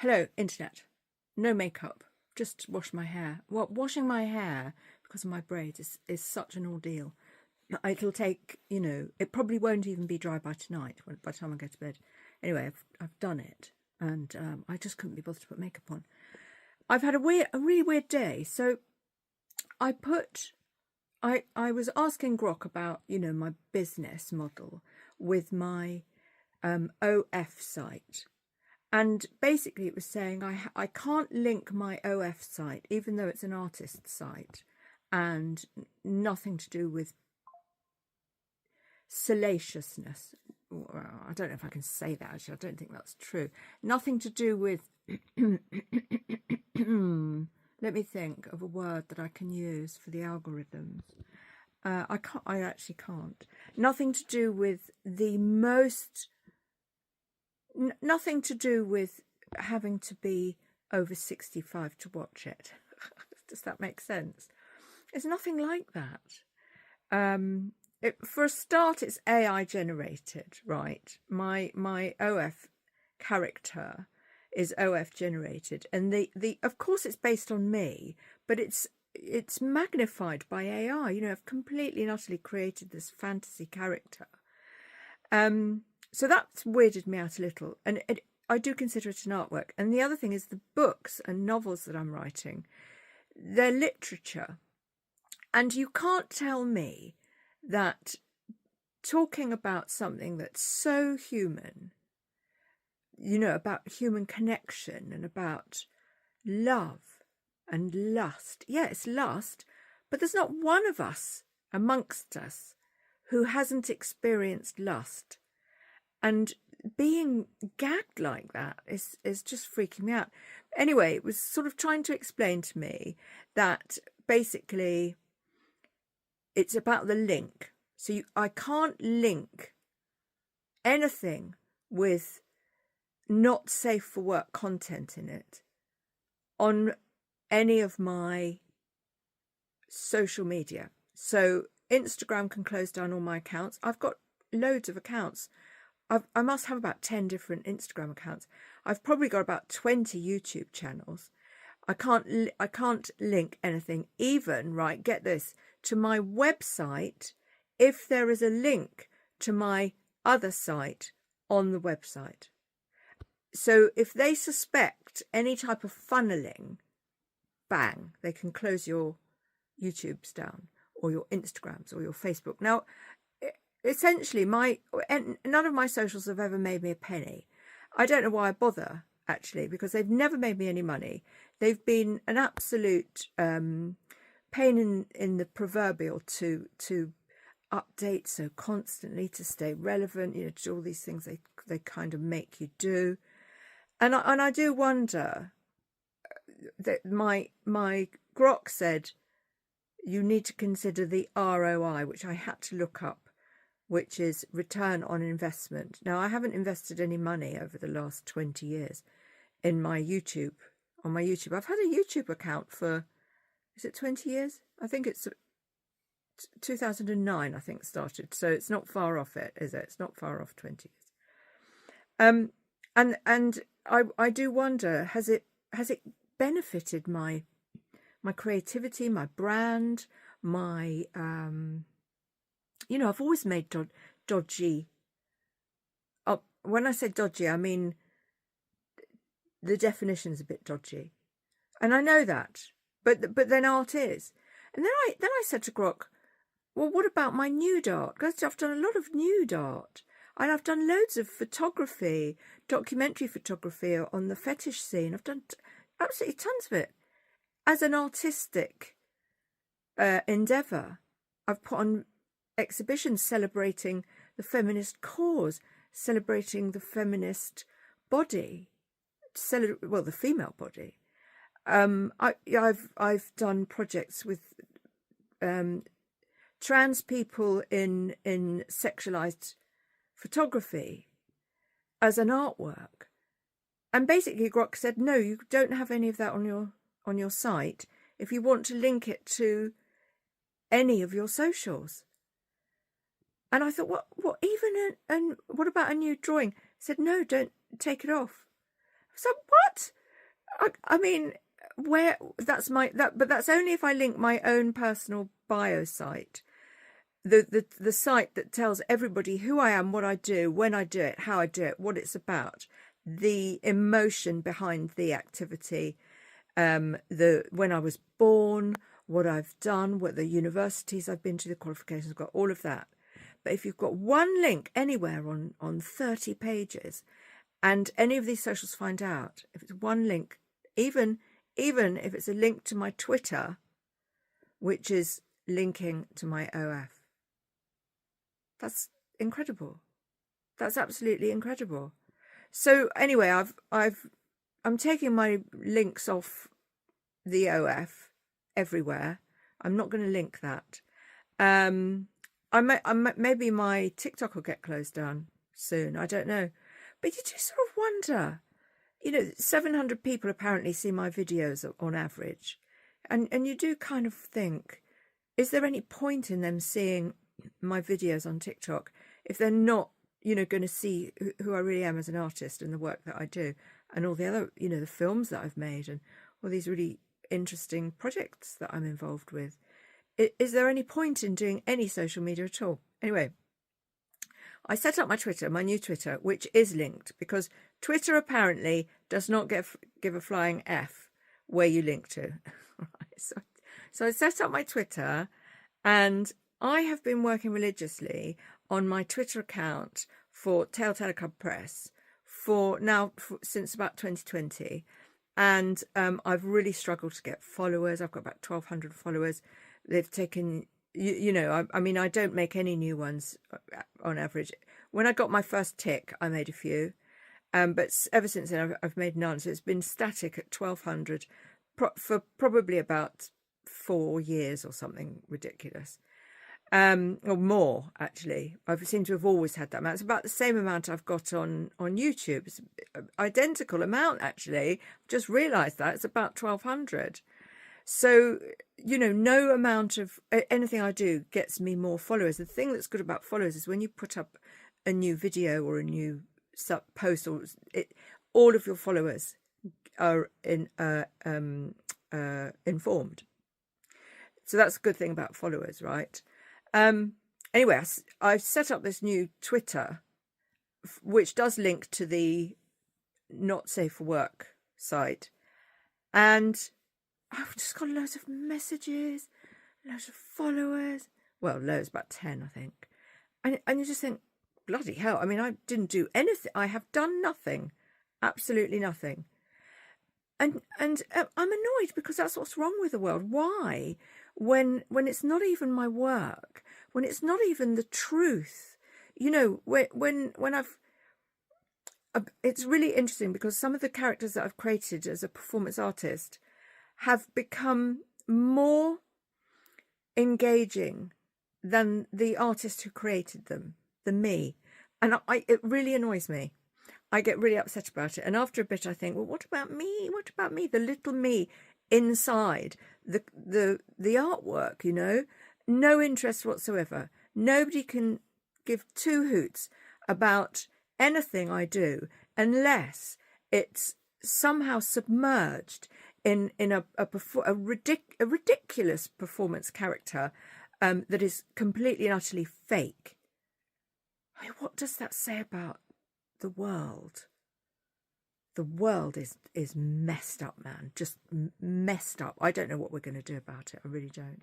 Hello, internet. No makeup. Just wash my hair. Well, washing my hair because of my braids is such an ordeal. It'll take, it probably won't even be dry by tonight, by the time I go to bed. Anyway, I've done it, and I just couldn't be bothered to put makeup on. I've had a really weird day. So I was asking Grok about, my business model with my OF site. And basically it was saying I can't link my OF site, even though it's an artist site, and nothing to do with salaciousness. Well, I don't know if I can say that, actually. I don't think that's true. Nothing to do with... Let me think of a word that I can use for the algorithms. I actually can't. Nothing to do with the most... Nothing to do with having to be over 65 to watch it. Does that make sense? It's nothing like that. For a start, it's AI generated, right? My OF character is OF generated, and the of course it's based on me, but it's magnified by AI. I've completely and utterly created this fantasy character. So that's weirded me out a little, and I do consider it an artwork. And the other thing is the books and novels that I'm writing, they're literature. And you can't tell me that talking about something that's so human, about human connection and about love and lust. Yeah, it's lust, but there's not one of us amongst us who hasn't experienced lust. And being gagged like that is just freaking me out. Anyway, it was sort of trying to explain to me that basically it's about the link. So I can't link anything with not safe for work content in it on any of my social media. So Instagram can close down all my accounts. I've got loads of accounts. I must have about 10 different Instagram accounts. I've probably got about 20 YouTube channels. I can't link anything, even, right, get this, to my website if there is a link to my other site on the website. So if they suspect any type of funneling, bang, they can close your YouTubes down, or your Instagrams, or your Facebook. Now, essentially, none of my socials have ever made me a penny. I don't know why I bother, actually, because they've never made me any money. They've been an absolute pain in the proverbial to update so constantly, to stay relevant, to do all these things they kind of make you do. And I do wonder that my Grok said you need to consider the ROI, which I had to look up, which is return on investment. Now, I haven't invested any money over the last 20 years in my YouTube, on my YouTube. I've had a YouTube account for, is it 20 years? I think it's 2009, I think, started. So it's not far off it, is it? It's not far off 20 years. And I do wonder, has it benefited my creativity, my brand, my... I've always made dodgy. When I say dodgy, I mean the definition's a bit dodgy, and I know that. But then art is, and then I said to Grok, well, what about my nude art? Because I've done a lot of nude art, and I've done loads of photography, documentary photography on the fetish scene. I've done absolutely tons of it as an artistic endeavour. I've put on exhibitions celebrating the feminist cause, celebrating the feminist body, the female body. I've done projects with trans people in sexualized photography as an artwork, and basically Grok said, no, you don't have any of that on your site if you want to link it to any of your socials. And I thought, what even, and what about a new drawing? I said, no, don't take it off. So what? I mean, where that's but that's only if I link my own personal bio site, the site that tells everybody who I am, what I do, when I do it, how I do it, what it's about, the emotion behind the activity, when I was born, what I've done, what the universities I've been to, the qualifications I've got, all of that. But if you've got one link anywhere on 30 pages, and any of these socials find out, if it's one link, even if it's a link to my Twitter, which is linking to my OF, that's incredible. That's absolutely incredible. So anyway, I'm taking my links off the OF everywhere. I'm not going to link that. Maybe my TikTok will get closed down soon. I don't know. But you just sort of wonder, 700 people apparently see my videos on average. And you do kind of think, is there any point in them seeing my videos on TikTok if they're not, going to see who I really am as an artist and the work that I do and all the other, the films that I've made and all these really interesting projects that I'm involved with? Is there any point in doing any social media at all? Anyway, I set up my Twitter, my new Twitter, which is linked because Twitter apparently does not give a flying F where you link to. So I set up my Twitter, and I have been working religiously on my Twitter account for Telltale Club Press since about 2020. And I've really struggled to get followers. I've got about 1,200 followers. They've taken, I don't make any new ones on average. When I got my first tick, I made a few. But ever since then, I've made none. So it's been static at 1,200 for probably about 4 years or something ridiculous. Or more, actually. I seem to have always had that amount. It's about the same amount I've got on YouTube. It's an identical amount, actually. I've just realised that. It's about 1,200. So, no amount of anything I do gets me more followers. The thing that's good about followers is when you put up a new video or a new post, all of your followers are informed. So that's a good thing about followers, right? Anyway, I've set up this new Twitter, which does link to the Not Safe for Work site. And I've just got loads of messages, loads of followers. Well, loads, about 10, I think. And you just think, bloody hell. I mean, I didn't do anything. I have done nothing, absolutely nothing. And I'm annoyed because that's what's wrong with the world. Why? When it's not even my work, when it's not even the truth, when it's really interesting because some of the characters that I've created as a performance artist have become more engaging than the artist who created them, than me. And it really annoys me. I get really upset about it. And after a bit, I think, well, what about me? What about me? The little me inside the artwork, no interest whatsoever. Nobody can give two hoots about anything I do unless it's somehow submerged in a ridiculous performance character that is completely and utterly fake. I mean, what does that say about the world? The world is messed up, man. Just messed up. I don't know what we're going to do about it. I really don't.